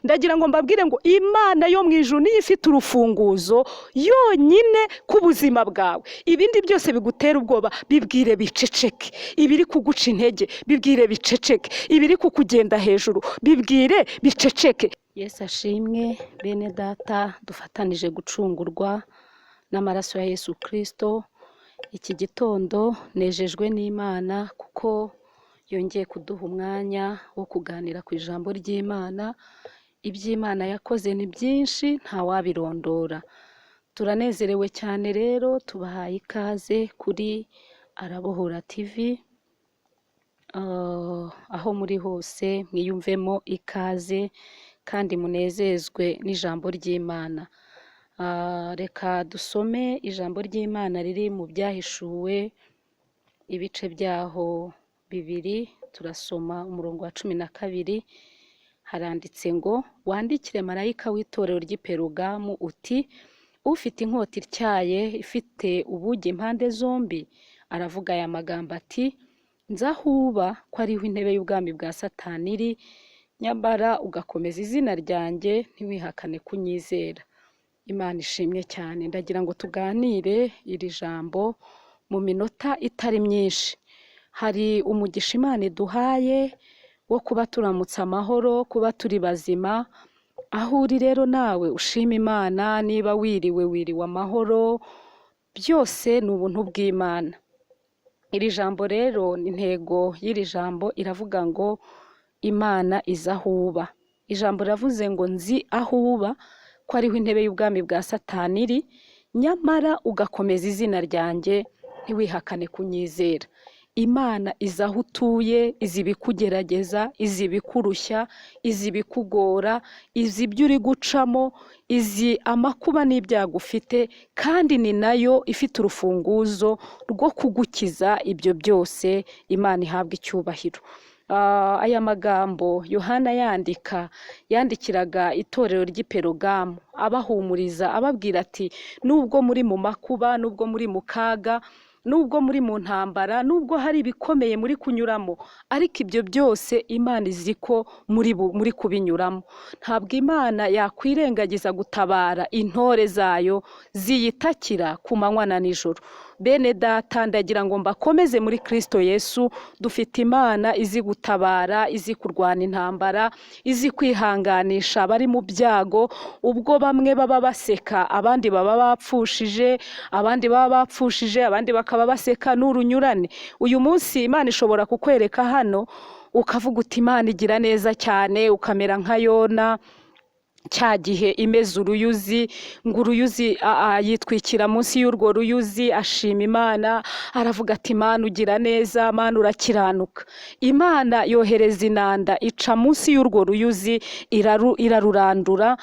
ndagira ngo mbabwire ngo Imana yo mwijuru niyo ifite urufunguzo yonyine ku buzima bwawe. Ibindi byose bigutera ubwoba bibwire biceceke, ibiri kuguca intege bibwire biceceke, ibiri kukugenda hejuru bibwire biceceke. Yesu ashimwe. Bene data, dufatanije gucungurwa n'amaraso ya Yesu Kristo. Iki gitondo nejejwe n'Imana kuko yongeye kuduha umwanya wo kuganira ku ijambo ry'Imana. Iby'Imana yakoze ni byinshi ntawabirondora. Turanezerewe cyane rero, tubahaye ikaze kuri Arabohora TV. Aho muri hose mwiyumvemo ikaze kandi munezezwe n'ijambo ry'Imana. Reka dusome ijambo ry'Imana riri mu Byahishuwe ibice byaho 2. Turasoma umurongo wa 12. Haranditse ngo, wandikire marayika w'itorero ry'i Perugamu uti, ufite inkota ityaye ifite ubugi impande zombi aravuga aya magambo ati, nzahuba ko ariho intebe y'ubwami bwa Satani iri, nyamara ugakomeza izina ryanjye ntiwihakane kunyizera. Imana ishimwe cyane. Ndagira ngo tuganire iri jambo mu minota itari myinshi. Hari umugisha Imana iduhaye wo kuba turamutse amahoro, kuba turi bazima. Aho uri rero nawe ushima Imana, niba wiriwe amahoro, byose ni ubuntu bw'Imana. Iri jambo rero, intego y'iri jambo iravuga ngo Imana izahuba. Ijambo riravuze ngo nzi aho uba ko ariho intebe y'ubwami bwa Satani iri, nyamara ugakomeza izina ryanjye ntiwihakane kunyizera. Imana izi aho utuye, izi ibikugerageza, izi ibikurushya, izi ibikugora, izi ibyo uri gucamo, izi amakuba n'ibyago ufite, kandi ni nayo ifite urufunguzo rwo kugukiza ibyo byose. Imana ihabwa icyubahiro. Aya magambo Yohana yandikiraga itorero ry'i Perugamu, abahumuriza ababwira ati, nubwo muri mu makuba, nubwo muri mu kaga, nubwo muri mu ntambara, nubwo hari ibikomeye muri kunyuramo, ariko ibyo byose Imana izi ko muri kubinyuramo. Ntabwo Imana yakwirengagiza gutabara intore zayo ziyitakira ku manywa na nijoro. Bene data, ndagira ngo mbakomeze muri Kristo Yesu. Dufite Imana izi gutabara, izi kurwana intambara, izi kwihanganisha abari mu byago. Ubwo bamwe baba baseka, abandi baba bapfushije, abandi bakaba baseka n'urunyurane. Uyu munsi Imana ishobora kukwereka hano ukavuga uti, Imana igira neza cyane, ukamera nka Yona cya gihe imeze uruyuzi, ngo uruyuzi yitwikira munsi y'urwo ruyuzi, ashima Imana, aravuga ati, Imana ugira neza, Imana urakiranuka. Imana yohereza inanda ica munsi y'urwo ruyuzi, irarurandura.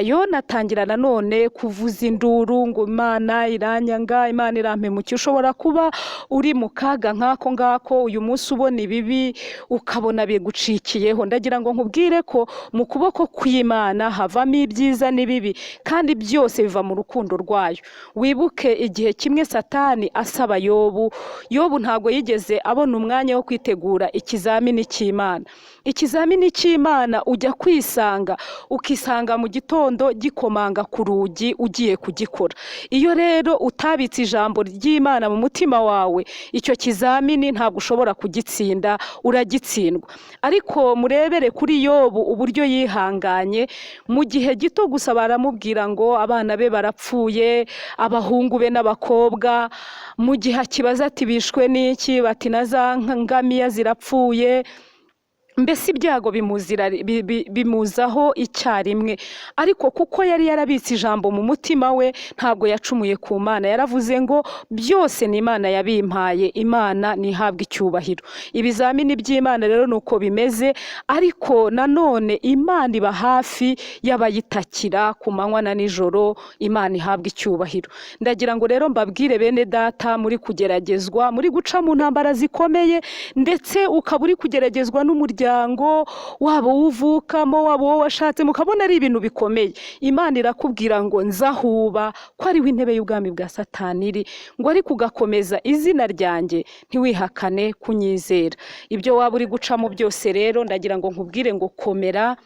Yona atangira nanone kuvuza induru ngo Imana iranyanga, Imana irampemukiye. Ushobora kuba uri mu kaga nk'ako ngako uyu munsi, ubona ibibi ukabona bigucikiyeho. Ndagira ngo nkubwire ko mu kuboko kw'Imana havamo ibyiza n'ibibi, kandi byose biva mu rukundo rwayo. Wibuke igihe kimwe Satani asaba Yobu ntago yigeze abona umwanya wo kwitegura ikizamini cy'Imana. Ikizamini cy'Imana ujya ukisanga mu gitondo gikomanga ku rugi ugiye kugikora. Iyo rero utabitse ijambo ry'Imana mu mutima wawe, icyo kizamini ntabwo ushobora kugitsinda, uragitsindwa. Ariko murebere kuri Yobu uburyo yihanganye. Mu gihe gito gusa baramubwira ngo abana be barapfuye, abahungu be n'abakobwa. Mu gihe akibaza ati, bishwe n'iki? Bati, na za ngamiya zirapfuye. Mbese ibyago bimuzaho icyarimwe. Ariko kuko yari yarabitse ijambo mu mutima we, ntabwo yacumuye ku Mana. Yaravuze ngo byose ni Imana yabimpaye, Imana nihabwa icyubahiro. Ibizamini by'Imana rero nuko bimeze, ariko nanone Imana iba hafi y'abayitakira ku manywa na nijoro. Imana ihabwa icyubahiro. Ndagira ngo rero mbabwire bene data, muri kugeragezwa, muri guca mu ntambara zikomeye, ndetse ukaba uri kugeragezwa n'umuryango, waba uvukamo, waba wowe washatse, mukabona ari ibintu bikomeye. Imana irakubwira ngo nzahuba ko ariho intebe y'ubwami bwa Satani iri, ngo ariko ugakomeza izina ryanjye ntiwihakane kunyizera. Ibyo waba uri gucamo byose rero, ndagira ngo nkubwire ngo komera,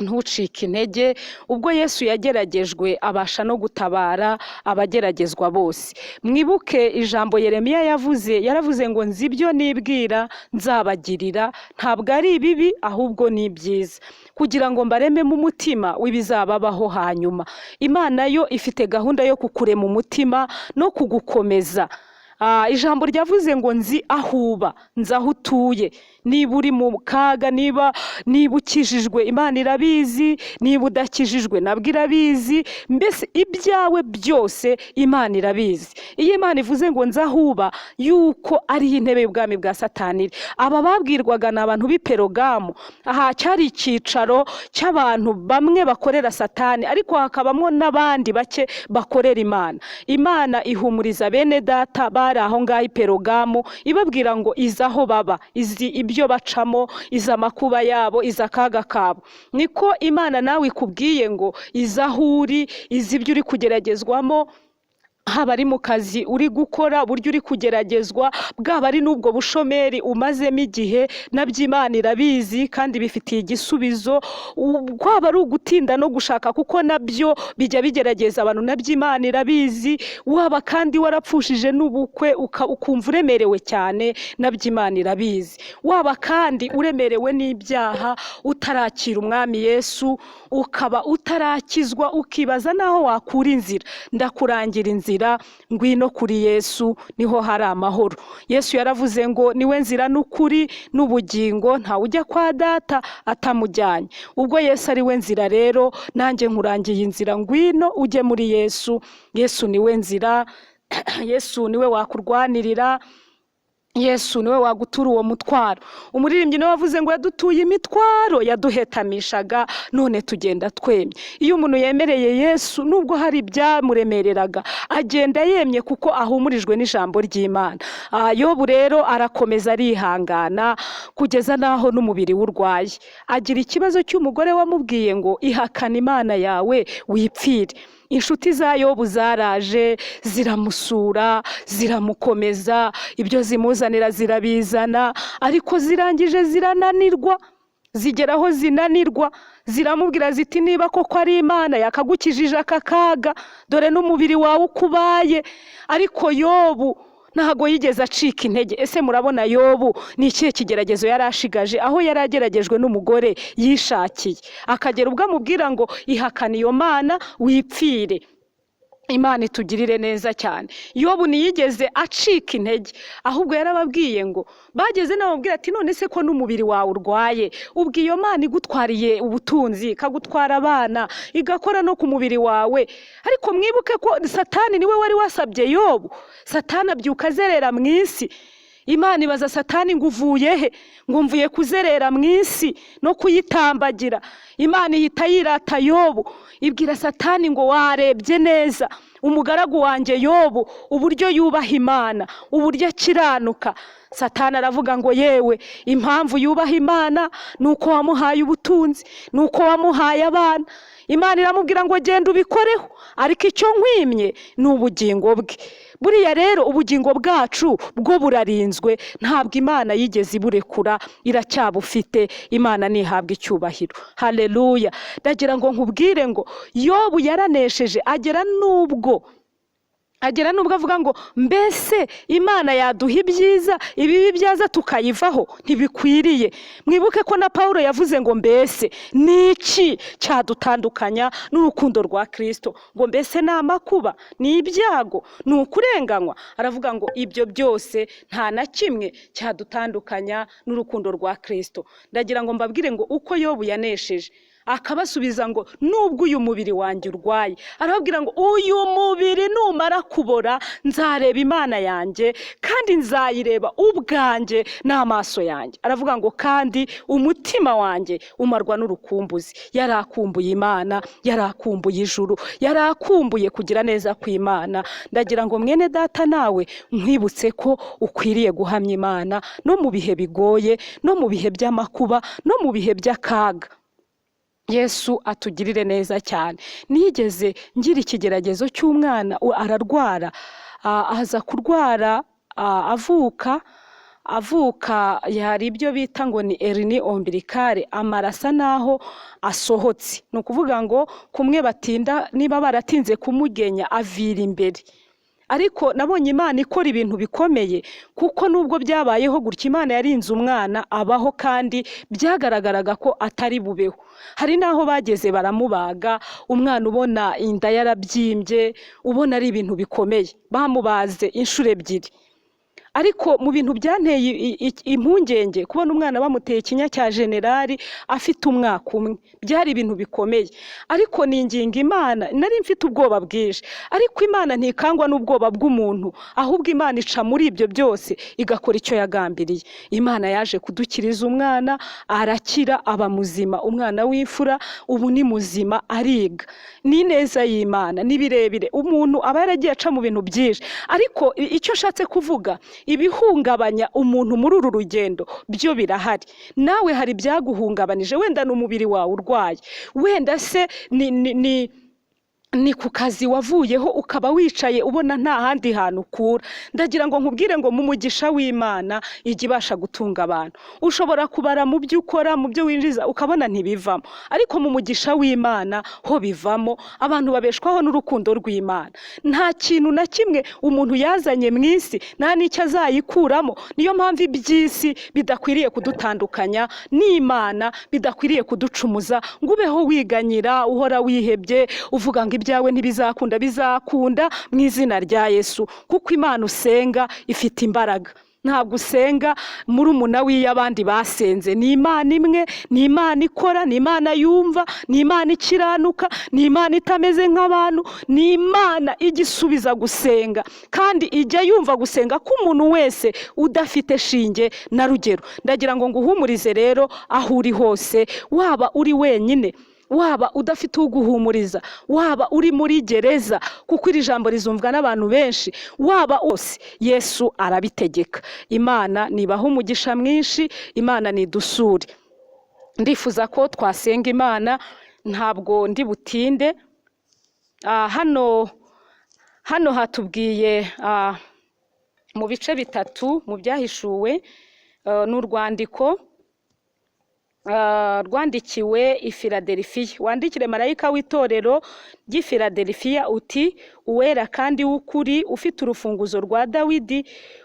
ntucike intege. Ubwo Yesu yageragejwe abasha no gutabara abageragezwa bose. Mwibuke ijambo Yeremiya yaravuze ngo nzi ibyo nibwira nzabagirira, ntabwo ari ibibi ahubwo ni byiza, kugira ngo mbareme mu mutima w'ibizababaho hanyuma. Imana yo ifite gahunda yo kukurema umutima no kugukomeza. Ijambo ryavuze ngo nzi aho uba, nzi aho utuye. Niba uri mu kaga, niba ukijijwe, Imana irabizi. Niba udakijijwe nabwo irabizi. Mbese ibyawe byose Imana irabizi. Iyo Imana ivuze ngo nzi aho uba, yuko ari intebe y'ubwami bwa Satani. Aba babwirwaga n'abantu b'i Perogamu. Aha cyari icyicaro cy'abantu bamwe bakorera Satani, ariko hakabamo n'abandi bake bakorera Imana. Imana ihumuriza bene data bari aho ngaho i Perogamu, ibabwira ngo izi aho baba, izi ibyo bacamo, izi amakuba yabo, izi akaga kabo. Niko Imana nawe ikubwiye ngo izi aho uri, izi ibyo uri kugeragezwamo, haba ari mu kazi uri gukora, buryo uri kugeragezwa, bwaba ari n'ubwo bushomeri umazemo igihe, nabyo Imana irabizi kandi bifitiye igisubizo. Bwaba ari ugutinda no gushaka, kuko nabyo bijya bigerageza abantu, nabyo Imana irabizi. Waba kandi warapfushije n'ubukwe ukumva uremerewe cyane, nabyo Imana irabizi. Waba kandi uremerewe n'ibyaha, utarakira umwami Yesu, ukaba utarakizwa, ukibaza naho wakura inzira. Ndakurangira inzira, ngwino kuri Yesu, niho hari amahoro. Yesu yaravuze ngo niwe nzira n'ukuri n'ubugingo, ntawe ujya kwa Data atamujyanye. Ubwo Yesu ari we nzira rero, nanjye nkurangiye inzira, ngwino ujye muri Yesu. Yesu niwe nzira, Yesu niwe wakurwanirira, Yesu niwe wagutura uwo mutwaro. Umuririmbyi niwe wavuze ngo yadutuye imitwaro yaduhetamishaga, none tugenda twemye. Iyo umuntu yemereye Yesu, nubwo hari ibyamuremereraga, agenda yemye kuko ahumurijwe n'ijambo ry'Imana. Yobu rero arakomeza arihangana kugeza naho n'umubiri w'urwaye. Agira ikibazo cy'umugore wamubwiye ngo ihakana Imana yawe wipfire. Inshuti za Yobu zaraje ziramusura, ziramukomeza, ibyo zimuzanira zirabizana, ariko zirangije zirananirwa. Zigeraho zinanirwa, ziramubwira ziti niba koko ari Imana yakagukijije aka kaga, dore n'umubiri wawe ukubaye. Ariko Yobu ntago yigeze acika intege. Ese murabona Yobu ni ikihe kigeragezo yari ashigaje, aho yari ageragejwe n'umugore yishakiye, akagera ubwo amubwira ngo ihakana iyo Mana wipfire. Imana itugirire neza cyane. Yobu ntiyigeze acika intege, ahubwo yarababwiye ngo bageze n'ababwira ati none se ko n'umubiri wawe urwaye, ubwo iyo Mana igutwariye ubutunzi, ikagutwara abana, igakora no ku mubiri wawe. Ariko mwibuke ko Satani niwe wari wasabye Yobu. Satani abyuka azerera mu isi. Imana ibaza Satani ngo uvuye he? Ngo mvuye kuzerera mu isi no kuyitambagira. Imana ihita yirata Yobu, ibwira Satani ngo warebye neza umugaragu wanjye Yobu uburyo yubaha Imana, uburyo akiranuka. Satani aravuga ngo yewe, impamvu yubaha Imana nuko wamuhaye ubutunzi, nuko wamuhaye abana. Imana iramubwira ngo genda ubikoreho, ariko icyo nkwimye ni ubugingo bwe. Buriya rero ubugingo bwacu bwo burarinzwe, ntabwo Imana yigeze iburekura, iracyabufite. Imana nihabwa icyubahiro. Haleluya. Ndagira ngo nkubwire ngo Yobu yaranesheje, agera nubwo avuga ngo mbese Imana yaduha ibyiza, ibibi byaza tukayivaho ntibikwiriye. Mwibuke ko na Paulo yavuze ngo mbese niki cyadutandukanya n'urukundo rwa Kristo, ngo mbese ni amakuba, ni ibyago, ni ukurenganywa. Aravuga ngo ibyo byose nta na kimwe cyadutandukanya n'urukundo rwa Kristo. Ndagira ngo mbabwire ngo uko Yobu yanesheje, akabasubiza ngo nubwo uyu mubiri wanjye urwaye, arababwira ngo uyu mubiri numara kubora nzareba Imana yanjye, kandi nzayireba ubwanjye n'amaso yanjye. Aravuga ngo kandi umutima wanjye umarwa n'urukumbuzi. Yarakumbuye Imana, yarakumbuye ijuru, yarakumbuye kugira neza kw'Imana. Ndagira ngo mwene data nawe nkwibutse ko ukwiriye guhamya Imana no mu bihe bigoye, no mu bihe by'amakuba, no mu bihe by'akaga. Yesu atugirire neza cyane. Nigeze ngira ikigeragezo cy'umwana ararwara, aza kurwara avuka, avuka hari ibyo bita ngo ni erini ombilikare, amarasa naho asohotse. Ni ukuvuga ngo kumwe batinda, niba baratinze kumugenya avira imbere. Ariko nabonye Imana ikora ibintu bikomeye, kuko nubwo byabayeho gutya Imana yarinze umwana abaho, kandi byagaragaraga ko atari bubeho. Hari naho bageze baramubaga, umwana ubona inda yarabyimbye, ubona ari ibintu bikomeye, bamubaze inshuro ebyiri. Ariko mu bintu byanteye impungenge kubona umwana bamuteye ikinya cya generali afite umwaka umwe, byari ibintu bikomeye. Ariko ninginga Imana, nari mfite ubwoba bwinshi, ariko Imana ntikangwa n'ubwoba bw'umuntu, ahubwo Imana ica muri ibyo byose igakora icyo yagambiriye. Imana yaje kudukiriza umwana, arakira aba muzima, umwana w'imfura ubu ni muzima, ariga. Ni neza y'Imana, ni birebire. Umuntu aba yaragiye aca mu bintu byinshi, ariko icyo nshatse kuvuga, ibihungabanya umuntu muri uru rugendo byo birahari. Nawe hari byaguhungabanije, wenda n'umubiri wawe urwaye, wenda se ni ku kazi wavuyeho ukaba wicaye ubona nta handi hantu ukura. Ndagira ngo nkubwire ngo mu mugisha w'Imana ijya ibasha gutunga abantu. Ushobora kubara mu byo ukora, mu byo winjiza, ukabona ntibivamo, ariko mu mugisha w'Imana ho bivamo. Abantu babeshwaho n'urukundo rw'Imana. Nta kintu na kimwe umuntu yazanye mu isi nta n'icyo azayikuramo. Niyo mpamvu iby'isi bidakwiriye kudutandukanya n'Imana, bidakwiriye kuducumuza ngo ubeho wiganyira, uhora wihebye, uvuga ngo ibyawe ntibizakunda. Bizakunda mu izina rya Yesu, kuko Imana usenga ifite imbaraga. Ntabwo usenga muri umuna w'iy'abandi basenze. Ni Imana imwe, ni Imana ikora, ni Imana yumva, ni Imana ikiranuka, ni Imana itameze nk'abantu, ni Imana igisubiza gusenga, kandi ijya yumva gusenga k'umuntu wese udafite shinge na rugero. Ndagira ngo nguhumurize rero aho uri hose, waba uri wenyine, waba udafite uguhumuriza, waba uri muri gereza, kuko iri jambo rizumvwa n'abantu benshi, waba ose, Yesu arabitegeka. Imana nibaho umugisha mwinshi, Imana nidusure. Ndifuza ko twasenga Imana, ntabwo ndi butinde. Hano hatubwiye mu bice bitatu mu byahishuwe, n'urwandiko rwandikiwe Ifiladelifiya. Wandikire marayika w'itorero ry'Ifiladelifiya uti: uwera kandi w'ukuri, ufite urufunguzo rwa Dawidi,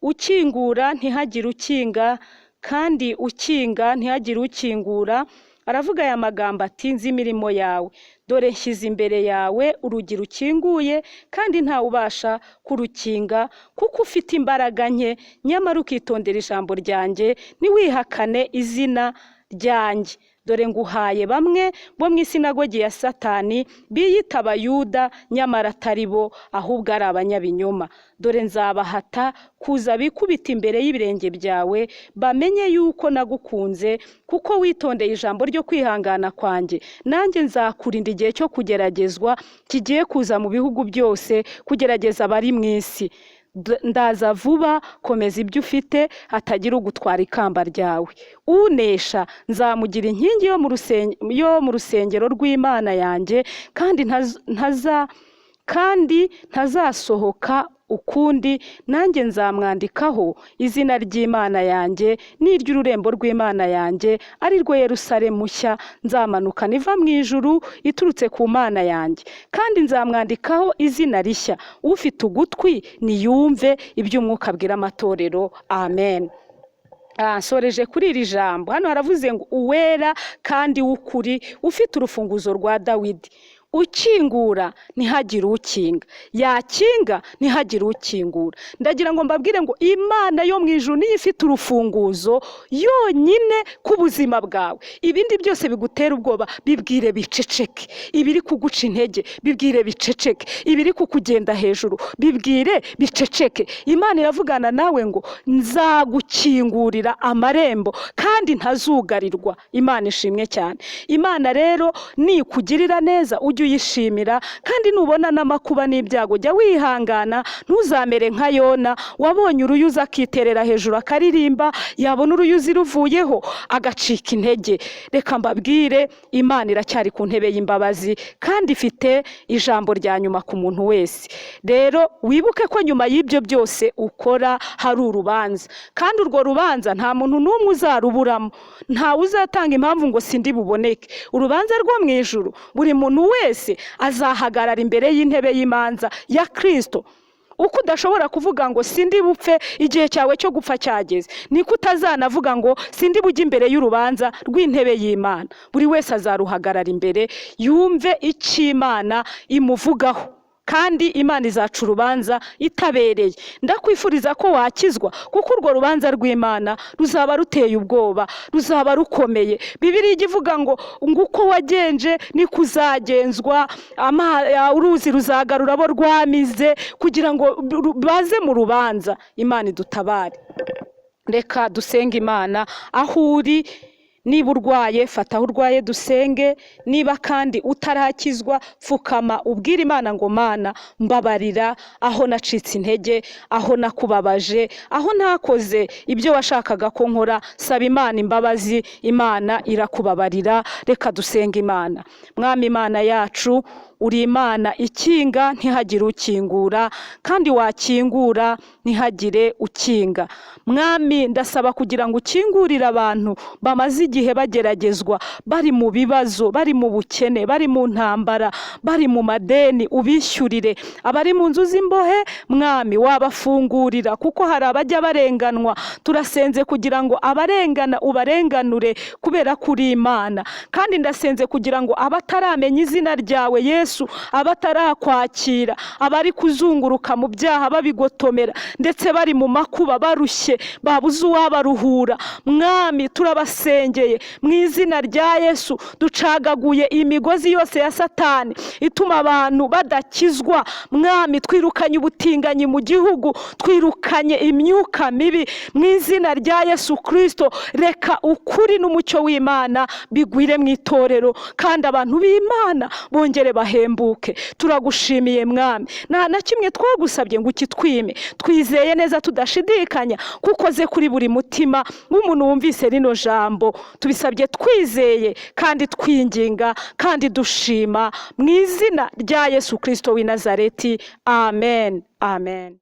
ukingura ntihagire ukinga, kandi ukinga ntihagire ukingura. Aravuga aya magambo ati: nzi imirimo yawe, dore nshyize imbere yawe urugi rukinguye, kandi ntawe ubasha kurukinga, kuko ufite imbaraga nke, nyamara ukitondera ijambo ryanjye, ntiwihakane izina ryanjye. Dore nguhaye bamwe bo mu isinagogi ya Satani, biyita Abayuda nyamara atari bo, ahubwo ari abanyabinyoma. Dore nzabahata kuza bikubita imbere y'ibirenge byawe, bamenye yuko nagukunze, kuko witondeye ijambo ryo kwihangana kwanjye. Nanjye nzakurinda igihe cyo kugeragezwa kigiye kuza mu bihugu byose, kugerageza abari mu isi. Ndaza vuba, komeza ibyo ufite, hatagira ugutwara ikamba ryawe. Unesha nzamugira inkingi yo mu rusengero rw'Imana yanjye, kandi ntazasohoka ukundi. Nanjye nzamwandikaho izina ry'Imana yanjye n'iry'ururembo rw'Imana yanjye, ari rwo Yerusalemu nshya nzamanuka niva mu ijuru iturutse ku Mana yanjye, kandi nzamwandikaho izina rishya. Ufite ugutwi niyumve iby'Umwuka abwira amatorero. Amen. Nsoreje kuri iri jambo. Hano haravuze ngo uwera kandi w'ukuri, ufite urufunguzo rwa Dawidi, ukingura ntihagire ukinga, yakinga ntihagire ukingura. Ndagira ngo mbabwire ngo Imana yo mu ijuru niyo ifite urufunguzo yonyine ku buzima bwawe. Ibindi byose bigutera ubwoba bibwire biceceke, ibiri kuguca intege bibwire biceceke, ibiri kukugenda hejuru bibwire biceceke. Imana iravugana nawe ngo nzagukingurira amarembo kandi ntazugarirwa. Imana ishimwe cyane. Imana rero nikugirira neza, ujye ujye uyishimira, kandi nubona n'amakuba n'ibyago jya wihangana, ntuzamere nka Yona wabonye uruyuzi akiterera hejuru akaririmba, yabona uruyuzi ruvuyeho agacika intege. Reka mbabwire, Imana iracyari ku ntebe y'imbabazi kandi ifite ijambo rya nyuma ku muntu wese. Rero wibuke ko nyuma y'ibyo byose ukora hari urubanza, kandi urwo rubanza nta muntu n'umwe uzaruburamo, ntawe uzatanga impamvu ngo sindi buboneke. Urubanza rwo mu ijuru buri muntu wese azahagarara imbere y'intebe y'imanza ya Kristo. Uko udashobora kuvuga ngo sindi bupfe igihe cyawe cyo gupfa cyageze, niko utazanavuga ngo sindi bujye imbere y'urubanza rw'intebe y'Imana. Buri wese azaruhagarara imbere yumve icyo Imana imuvugaho, kandi Imana izaca urubanza itabereye. Ndakwifuriza ko wakizwa, kuko urwo rubanza rw'Imana ruzaba ruteye ubwoba, ruzaba rukomeye. Bibiliya ivuga ngo uko wagenje niko uzagenzwa, uruzi ruzagarura abo rwamize kugira ngo baze mu rubanza. Imana idutabare. Reka dusenge Imana. Aho uri, niba urwaye fata aho urwaye dusenge, niba kandi utarakizwa pfukama ubwire Imana ngo Mana mbabarira aho nacitse intege, aho nakubabaje, aho nakoze ibyo washakaga ko nkora. Saba Imana imbabazi, Imana irakubabarira. Reka dusenge Imana. Mwami Imana yacu, uri Imana ikinga ntihagire ukingura, kandi wakingura ntihagire ukinga. Mwami, ndasaba kugira ngo ukingurire abantu bamaze igihe bageragezwa, bari mu bibazo, bari mu bukene, bari mu ntambara, bari mu madeni, ubishyurire. Abari mu nzu z'imbohe, Mwami wabafungurira, kuko hari abajya barenganwa. Turasenze kugira ngo abarengana ubarenganure, kubera kuri Imana. Kandi ndasenze kugira ngo abataramenya izina ryawe Yesu, abatarakwakira, abari kuzunguruka mu byaha babigotomera, ndetse bari mu makuba barushye, babuze uwabaruhura, Mwami turabasengeye mu izina rya Yesu. Ducagaguye imigozi yose ya Satani ituma abantu badakizwa. Mwami, twirukanye ubutinganyi mu gihugu, twirukanye imyuka mibi mu izina rya Yesu Kristo. Reka ukuri n'umucyo w'Imana bigwire mu itorero, kandi abantu b'Imana bongere bahembuke. Turagushimiye Mwami, nta na kimwe twagusabye ngo ukitwime. Twizeye neza tudashidikanya kuko ze kuri buri mutima w'umuntu wumvise rino jambo. Tubisabye twizeye kandi twinginga kandi dushima mu izina rya Yesu Kristo w'i Nazareti. Amen. Amen.